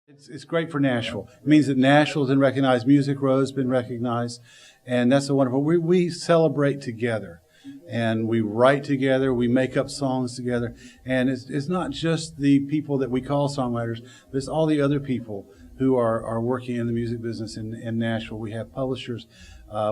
It's great for Nashville. It means that Nashville's been recognized, Music Row's been recognized, and that's a wonderful. We celebrate together, and we write together, we make up songs together, and it's not just the people that we call songwriters, but it's all the other people who are working in the music business in Nashville. We have publishers,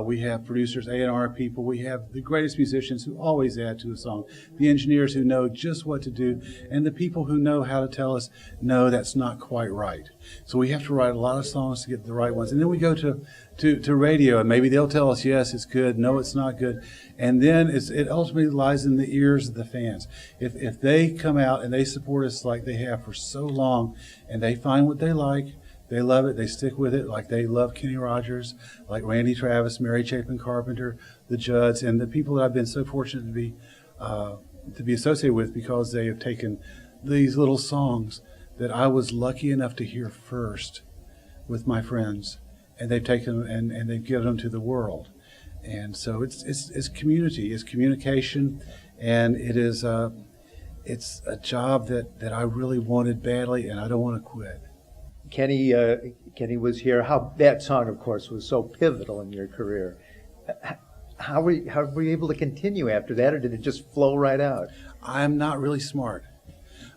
we have producers, A&R people, we have the greatest musicians who always add to a song, the engineers who know just what to do, and the people who know how to tell us, no, that's not quite right. So we have to write a lot of songs to get the right ones. And then we go to radio, and maybe they'll tell us, yes, it's good, no, it's not good. And then it ultimately lies in the ears of the fans. If they come out and they support us like they have for so long, and they find what they like, they love it, they stick with it, like they love Kenny Rogers, like Randy Travis, Mary Chapin Carpenter, the Judds, and the people that I've been so fortunate to be associated with, because they have taken these little songs that I was lucky enough to hear first with my friends, and they've taken them and they've given them to the world. And so it's community, it's communication, and it's a job that I really wanted badly, and I don't want to quit. Kenny was here. How that song, of course, was so pivotal in your career. How were you able to continue after that, or did it just flow right out? I'm not really smart.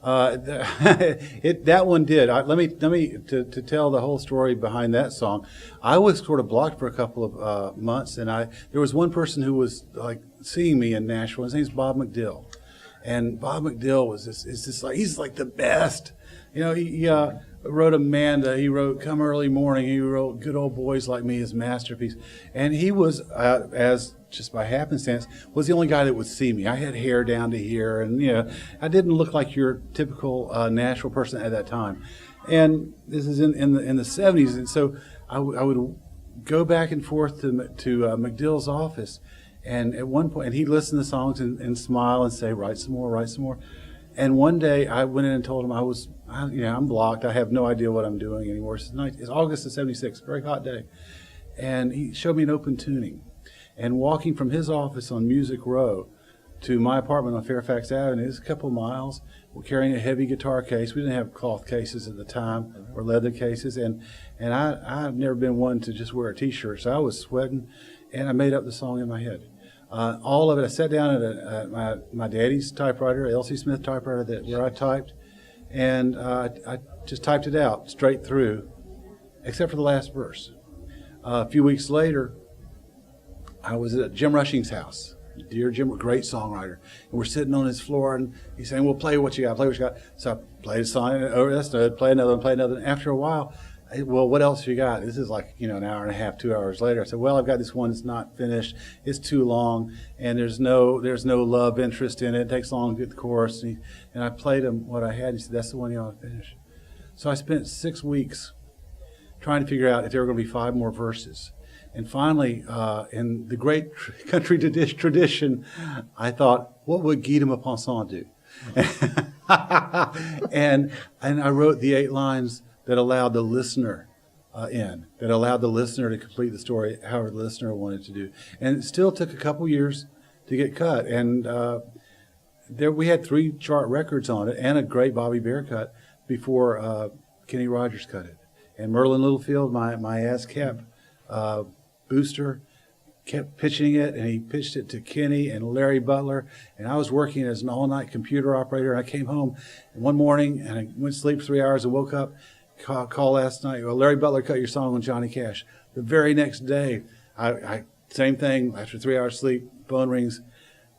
That one did. Let me to tell the whole story behind that song. I was sort of blocked for a couple of months, and there was one person who was like seeing me in Nashville. His name's Bob McDill, and Bob McDill he's like the best. You know, he wrote Amanda, he wrote Come Early Morning, he wrote Good Old Boys Like Me, his masterpiece. And he was, as just by happenstance, was the only guy that would see me. I had hair down to here, and I didn't look like your typical Nashville person at that time. And this is in the 70s, and so I would go back and forth to McDill's office, and at one point, and he'd listen to songs and smile and say, write some more, write some more. And one day I went in and told him I'm blocked. I have no idea what I'm doing anymore. It's August of '76, very hot day. And he showed me an open tuning. And walking from his office on Music Row to my apartment on Fairfax Avenue is a couple miles. We're carrying a heavy guitar case. We didn't have cloth cases at the time, or leather cases. And I've never been one to just wear a T-shirt. So I was sweating, and I made up the song in my head. All of it. I sat down at my daddy's typewriter, L.C. Smith typewriter, where I typed, and I just typed it out straight through, except for the last verse. A few weeks later, I was at Jim Rushing's house. Dear Jim, a great songwriter, and we're sitting on his floor, and he's saying, "Well, play what you got, play what you got." So I played a song over that stud, play another one, play another. And after a while, well, what else you got? This is like, an hour and a half, 2 hours later. I said, well, I've got this one that's not finished. It's too long, and there's no love interest in it. It takes long to get the chorus. And I played him what I had. He said, that's the one you ought to finish. So I spent 6 weeks trying to figure out if there were going to be 5 more verses. And finally, in the great country tradition, I thought, what would Guy de Maupassant do? and I wrote the 8 lines that allowed the listener that allowed the listener to complete the story however the listener wanted to do. And it still took a couple years to get cut. And we had 3 chart records on it and a great Bobby Bear cut before Kenny Rogers cut it. And Merlin Littlefield, my ASCAP booster, kept pitching it, and he pitched it to Kenny and Larry Butler. And I was working as an all-night computer operator. And I came home one morning, and I went to sleep for 3 hours and woke up. Call last night. Well, Larry Butler cut your song on Johnny Cash. The very next day, I same thing. After 3 hours sleep, phone rings.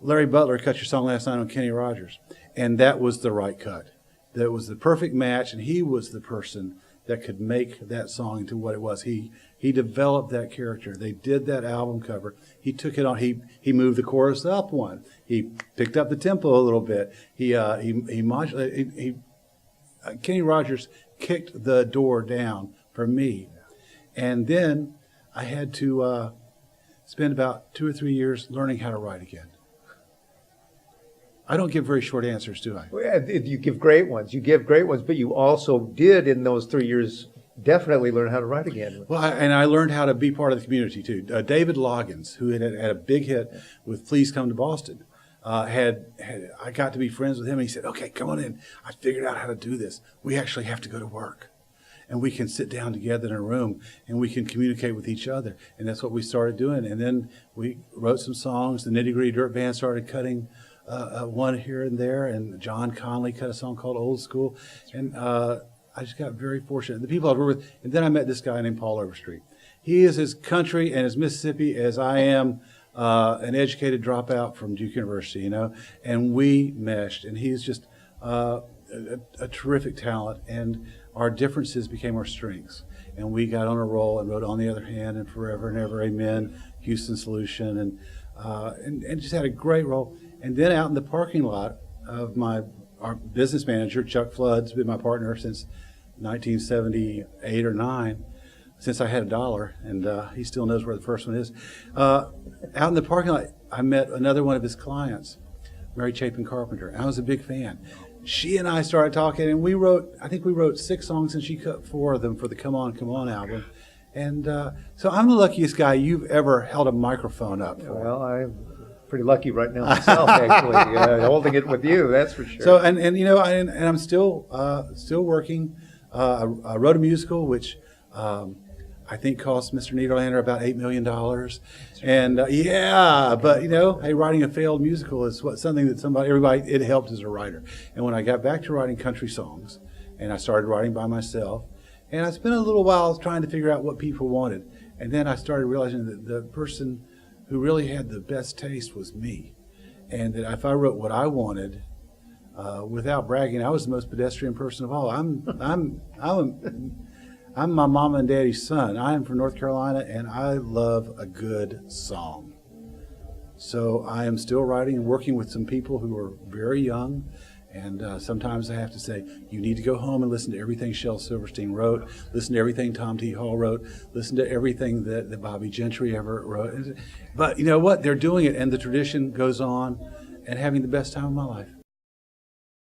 Larry Butler cut your song last night on Kenny Rogers, and that was the right cut. That was the perfect match, and he was the person that could make that song into what it was. He developed that character. They did that album cover. He took it on. He moved the chorus up one. He picked up the tempo a little bit. He modulated. Kenny Rogers kicked the door down for me. And then I had to spend about 2 or 3 years learning how to write again. I don't give very short answers, do I? Well, you give great ones. But you also did, in those 3 years, definitely learn how to write again. Well, and I learned how to be part of the community, too. David Loggins, who had a big hit with Please Come to Boston, I got to be friends with him, and he said, okay, come on in. I figured out how to do this. We actually have to go to work. and we can sit down together in a room and we can communicate with each other. And that's what we started doing. And then we wrote some songs. The Nitty Gritty Dirt Band started cutting one here and there, and John Conley cut a song called Old School. And I just got very fortunate. The people I worked with, and then I met this guy named Paul Overstreet. He is as country and as Mississippi as I am, an educated dropout from Duke University, you know, and we meshed. And he's just a terrific talent, and our differences became our strengths. And we got on a roll and wrote On the Other Hand and Forever and Ever, Amen, Houston Solution, and just had a great role. And then out in the parking lot of our business manager, Chuck Flood's been my partner since 1978 or 9, since I had $1, and he still knows where the first one is. Out in the parking lot, I met another one of his clients, Mary Chapin Carpenter. I was a big fan. She and I started talking, and I think we wrote 6 songs, and she cut 4 of them for the Come On, Come On album. And so I'm the luckiest guy you've ever held a microphone up for. Well, I'm pretty lucky right now myself, actually, holding it with you, that's for sure. So, and you know, and I'm still working. I wrote a musical, which I think cost Mr. Niederlander about $8 million. And yeah, but you know, hey, writing a failed musical is something that everybody, it helped as a writer. And when I got back to writing country songs, and I started writing by myself, and I spent a little while trying to figure out what people wanted. And then I started realizing that the person who really had the best taste was me. And that if I wrote what I wanted, without bragging, I was the most pedestrian person of all. I'm my mama and daddy's son. I am from North Carolina, and I love a good song. So I am still writing and working with some people who are very young, and sometimes I have to say, you need to go home and listen to everything Shel Silverstein wrote, listen to everything Tom T. Hall wrote, listen to everything that Bobby Gentry ever wrote. But you know what? They're doing it, and the tradition goes on, and having the best time of my life.